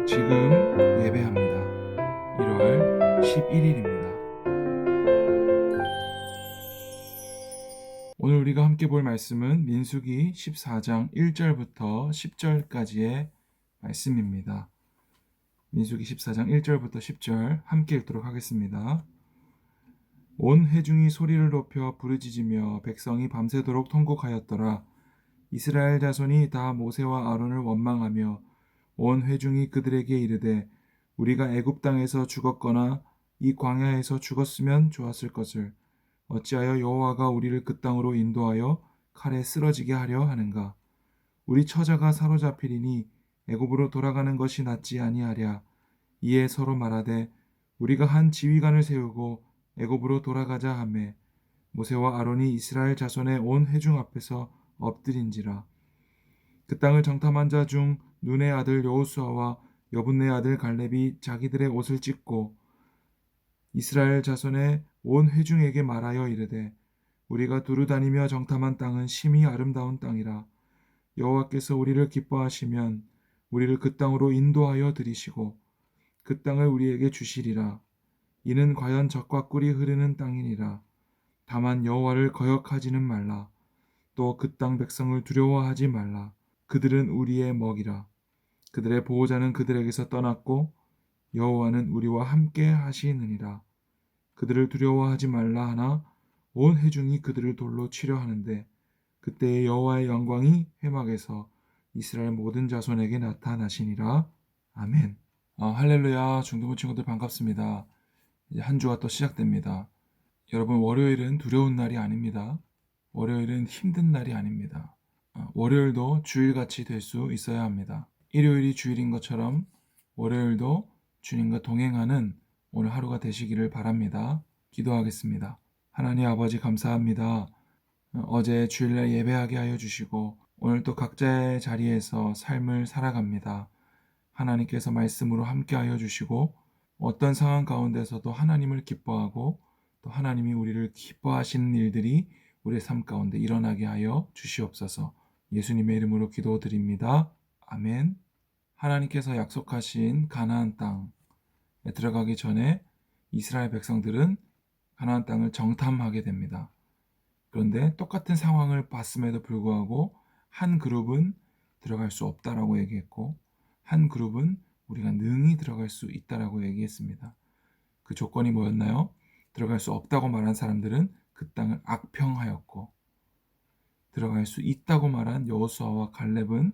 지금 예배합니다. 1월 11일입니다. 오늘 우리가 함께 볼 말씀은 민수기 14장 1절부터 10절까지의 말씀입니다. 민수기 14장 1절부터 10절 함께 읽도록 하겠습니다. 온 회중이 소리를 높여 부르짖으며 백성이 밤새도록 통곡하였더라. 이스라엘 자손이 다 모세와 아론을 원망하며 온 회중이 그들에게 이르되 우리가 애굽 땅에서 죽었거나 이 광야에서 죽었으면 좋았을 것을 어찌하여 여호와가 우리를 그 땅으로 인도하여 칼에 쓰러지게 하려 하는가. 우리 처자가 사로잡히리니 애굽으로 돌아가는 것이 낫지 아니하랴. 이에 서로 말하되 우리가 한 지휘관을 세우고 애굽으로 돌아가자 하매 모세와 아론이 이스라엘 자손의 온 회중 앞에서 엎드린지라. 그 땅을 정탐한 자 중 눈의 아들 여호수아와 여분네 아들 갈렙이 자기들의 옷을 찢고 이스라엘 자손의 온 회중에게 말하여 이르되 우리가 두루 다니며 정탐한 땅은 심히 아름다운 땅이라. 여호와께서 우리를 기뻐하시면 우리를 그 땅으로 인도하여 들이시고 그 땅을 우리에게 주시리라. 이는 과연 젖과 꿀이 흐르는 땅이니라. 다만 여호와를 거역하지는 말라. 또 그 땅 백성을 두려워하지 말라. 그들은 우리의 먹이라. 그들의 보호자는 그들에게서 떠났고 여호와는 우리와 함께 하시느니라. 그들을 두려워하지 말라 하나 온 회중이 그들을 돌로 치려 하는데 그때에 여호와의 영광이 회막에서 이스라엘 모든 자손에게 나타나시니라. 아멘. 할렐루야. 중등부 친구들 반갑습니다. 이제 한 주가 또 시작됩니다. 여러분, 월요일은 두려운 날이 아닙니다. 월요일은 힘든 날이 아닙니다. 월요일도 주일같이 될 수 있어야 합니다. 일요일이 주일인 것처럼 월요일도 주님과 동행하는 오늘 하루가 되시기를 바랍니다. 기도하겠습니다. 하나님 아버지 감사합니다. 어제 주일날 예배하게 하여 주시고 오늘 또 각자의 자리에서 삶을 살아갑니다. 하나님께서 말씀으로 함께 하여 주시고 어떤 상황 가운데서도 하나님을 기뻐하고 또 하나님이 우리를 기뻐하시는 일들이 우리의 삶 가운데 일어나게 하여 주시옵소서. 예수님의 이름으로 기도드립니다. 아멘. 하나님께서 약속하신 가나안 땅에 들어가기 전에 이스라엘 백성들은 가나안 땅을 정탐하게 됩니다. 그런데 똑같은 상황을 봤음에도 불구하고 한 그룹은 들어갈 수 없다라고 얘기했고 한 그룹은 우리가 능히 들어갈 수 있다라고 얘기했습니다. 그 조건이 뭐였나요? 들어갈 수 없다고 말한 사람들은 그 땅을 악평하였고 들어갈 수 있다고 말한 여호수아와 갈렙은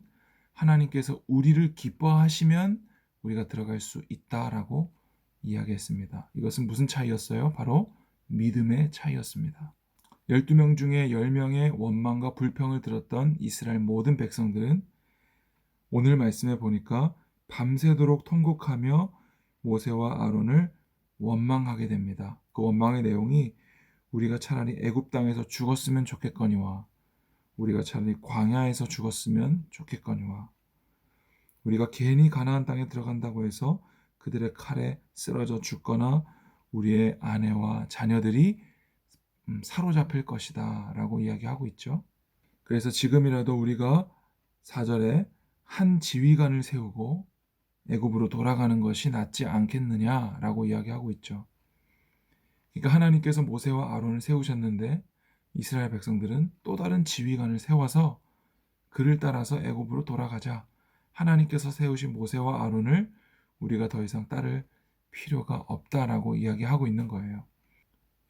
하나님께서 우리를 기뻐하시면 우리가 들어갈 수 있다라고 이야기했습니다. 이것은 무슨 차이였어요? 바로 믿음의 차이였습니다. 12명 중에 10명의 원망과 불평을 들었던 이스라엘 모든 백성들은 오늘 말씀에 보니까 밤새도록 통곡하며 모세와 아론을 원망하게 됩니다. 그 원망의 내용이 우리가 차라리 애굽 땅에서 죽었으면 좋겠거니와 우리가 차라리 광야에서 죽었으면 좋겠거니와 우리가 괜히 가나안 땅에 들어간다고 해서 그들의 칼에 쓰러져 죽거나 우리의 아내와 자녀들이 사로잡힐 것이다 라고 이야기하고 있죠. 그래서 지금이라도 우리가 4절에 한 지휘관을 세우고 애굽으로 돌아가는 것이 낫지 않겠느냐라고 이야기하고 있죠. 그러니까 하나님께서 모세와 아론을 세우셨는데 이스라엘 백성들은 또 다른 지휘관을 세워서 그를 따라서 애굽으로 돌아가자. 하나님께서 세우신 모세와 아론을 우리가 더 이상 따를 필요가 없다라고 이야기하고 있는 거예요.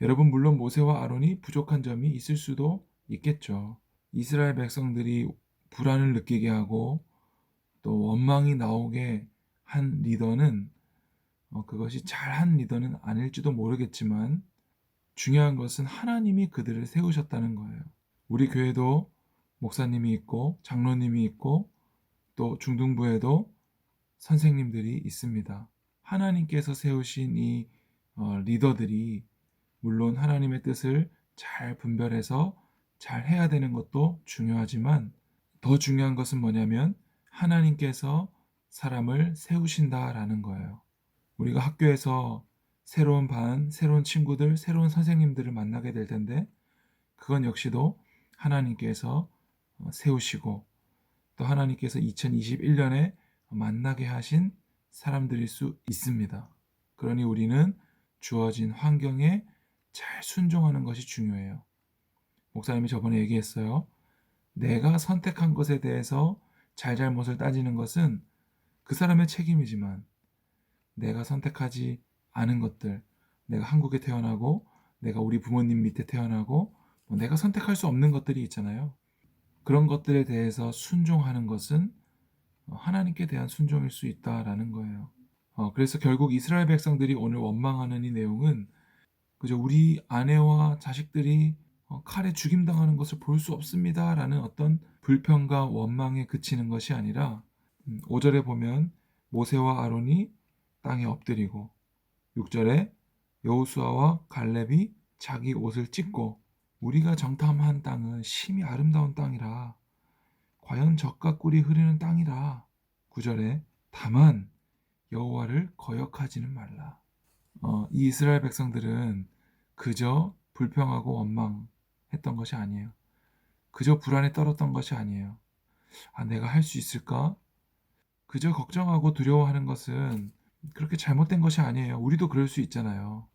여러분, 물론 모세와 아론이 부족한 점이 있을 수도 있겠죠. 이스라엘 백성들이 불안을 느끼게 하고 또 원망이 나오게 한 리더는 그것이 잘한 리더는 아닐지도 모르겠지만 중요한 것은 하나님이 그들을 세우셨다는 거예요. 우리 교회도 목사님이 있고 장로님이 있고 또 중등부에도 선생님들이 있습니다. 하나님께서 세우신 이 리더들이 물론 하나님의 뜻을 잘 분별해서 잘 해야 되는 것도 중요하지만 더 중요한 것은 뭐냐면 하나님께서 사람을 세우신다라는 거예요. 우리가 학교에서 새로운 반, 새로운 친구들, 새로운 선생님들을 만나게 될 텐데 그건 역시도 하나님께서 세우시고 또 하나님께서 2021년에 만나게 하신 사람들일 수 있습니다. 그러니 우리는 주어진 환경에 잘 순종하는 것이 중요해요. 목사님이 저번에 얘기했어요. 내가 선택한 것에 대해서 잘잘못을 따지는 것은 그 사람의 책임이지만 내가 선택하지 않은 것들, 내가 한국에 태어나고 내가 우리 부모님 밑에 태어나고 내가 선택할 수 없는 것들이 있잖아요. 그런 것들에 대해서 순종하는 것은 하나님께 대한 순종일 수 있다라는 거예요. 그래서 결국 이스라엘 백성들이 오늘 원망하는 이 내용은 그저 우리 아내와 자식들이 칼에 죽임당하는 것을 볼 수 없습니다라는 어떤 불평과 원망에 그치는 것이 아니라 5절에 보면 모세와 아론이 땅에 엎드리고 6절에 여호수아와 갈렙이 자기 옷을 찢고 우리가 정탐한 땅은 심히 아름다운 땅이라 과연 젖과 꿀이 흐르는 땅이라 9절에 다만 여호와를 거역하지는 말라. 이 이스라엘 백성들은 그저 불평하고 원망했던 것이 아니에요. 그저 불안에 떨었던 것이 아니에요. 내가 할 수 있을까? 그저 걱정하고 두려워하는 것은 그렇게 잘못된 것이 아니에요. 우리도 그럴 수 있잖아요.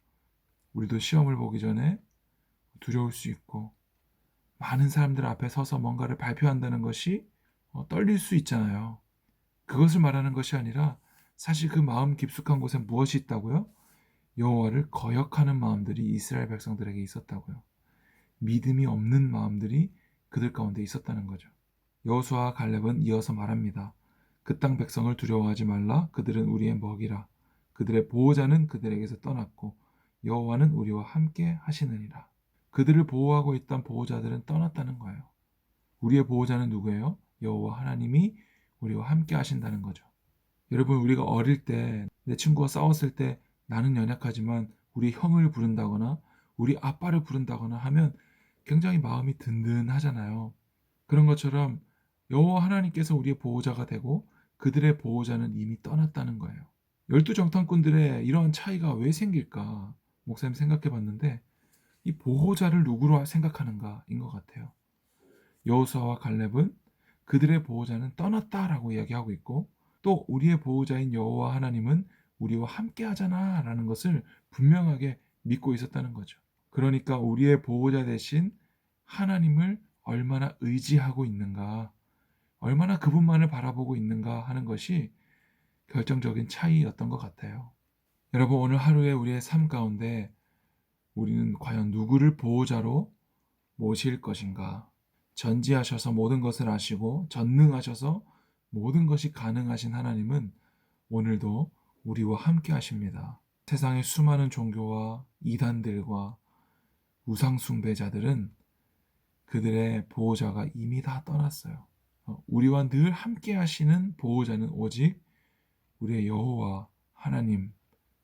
우리도 시험을 보기 전에 두려울 수 있고 많은 사람들 앞에 서서 뭔가를 발표한다는 것이 떨릴 수 있잖아요. 그것을 말하는 것이 아니라 사실 그 마음 깊숙한 곳에 무엇이 있다고요? 여호와를 거역하는 마음들이 이스라엘 백성들에게 있었다고요. 믿음이 없는 마음들이 그들 가운데 있었다는 거죠. 여호수아와 갈렙은 이어서 말합니다. 그 땅 백성을 두려워하지 말라. 그들은 우리의 먹이라. 그들의 보호자는 그들에게서 떠났고 여호와는 우리와 함께 하시느니라. 그들을 보호하고 있던 보호자들은 떠났다는 거예요. 우리의 보호자는 누구예요? 여호와 하나님이 우리와 함께 하신다는 거죠. 여러분, 우리가 어릴 때 내 친구와 싸웠을 때 나는 연약하지만 우리 형을 부른다거나 우리 아빠를 부른다거나 하면 굉장히 마음이 든든하잖아요. 그런 것처럼 여호와 하나님께서 우리의 보호자가 되고 그들의 보호자는 이미 떠났다는 거예요. 12정탐꾼들의 이러한 차이가 왜 생길까? 목사님 생각해 봤는데 이 보호자를 누구로 생각하는가인 것 같아요. 여호수아와 갈렙은 그들의 보호자는 떠났다라고 이야기하고 있고 또 우리의 보호자인 여호와 하나님은 우리와 함께 하잖아 라는 것을 분명하게 믿고 있었다는 거죠. 그러니까 우리의 보호자 대신 하나님을 얼마나 의지하고 있는가, 얼마나 그분만을 바라보고 있는가 하는 것이 결정적인 차이였던 것 같아요. 여러분, 오늘 하루에 우리의 삶 가운데 우리는 과연 누구를 보호자로 모실 것인가? 전지하셔서 모든 것을 아시고 전능하셔서 모든 것이 가능하신 하나님은 오늘도 우리와 함께 하십니다. 세상의 수많은 종교와 이단들과 우상숭배자들은 그들의 보호자가 이미 다 떠났어요. 우리와 늘 함께 하시는 보호자는 오직 우리의 여호와 하나님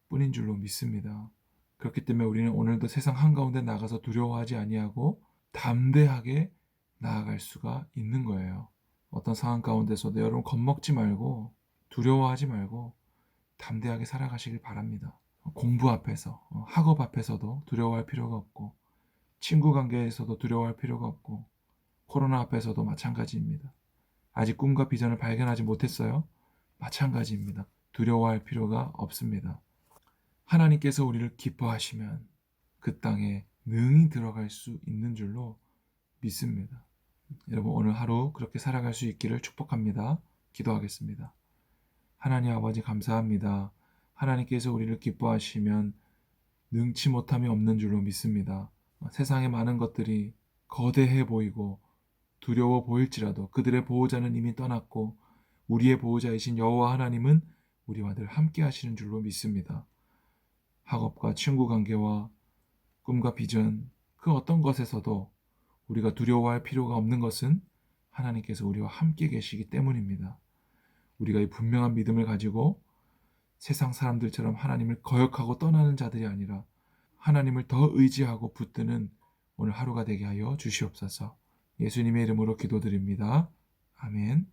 뿐인 줄로 믿습니다. 그렇기 때문에 우리는 오늘도 세상 한가운데 나가서 두려워하지 아니하고 담대하게 나아갈 수가 있는 거예요. 어떤 상황 가운데서도 여러분 겁먹지 말고 두려워하지 말고 담대하게 살아가시길 바랍니다. 공부 앞에서, 학업 앞에서도 두려워할 필요가 없고 친구 관계에서도 두려워할 필요가 없고 코로나 앞에서도 마찬가지입니다. 아직 꿈과 비전을 발견하지 못했어요? 마찬가지입니다. 두려워할 필요가 없습니다. 하나님께서 우리를 기뻐하시면 그 땅에 능히 들어갈 수 있는 줄로 믿습니다. 여러분, 오늘 하루 그렇게 살아갈 수 있기를 축복합니다. 기도하겠습니다. 하나님 아버지 감사합니다. 하나님께서 우리를 기뻐하시면 능치 못함이 없는 줄로 믿습니다. 세상의 많은 것들이 거대해 보이고 두려워 보일지라도 그들의 보호자는 이미 떠났고 우리의 보호자이신 여호와 하나님은 우리와 늘 함께 하시는 줄로 믿습니다. 학업과 친구 관계와 꿈과 비전 그 어떤 것에서도 우리가 두려워할 필요가 없는 것은 하나님께서 우리와 함께 계시기 때문입니다. 우리가 이 분명한 믿음을 가지고 세상 사람들처럼 하나님을 거역하고 떠나는 자들이 아니라 하나님을 더 의지하고 붙드는 오늘 하루가 되게 하여 주시옵소서. 예수님의 이름으로 기도드립니다. 아멘.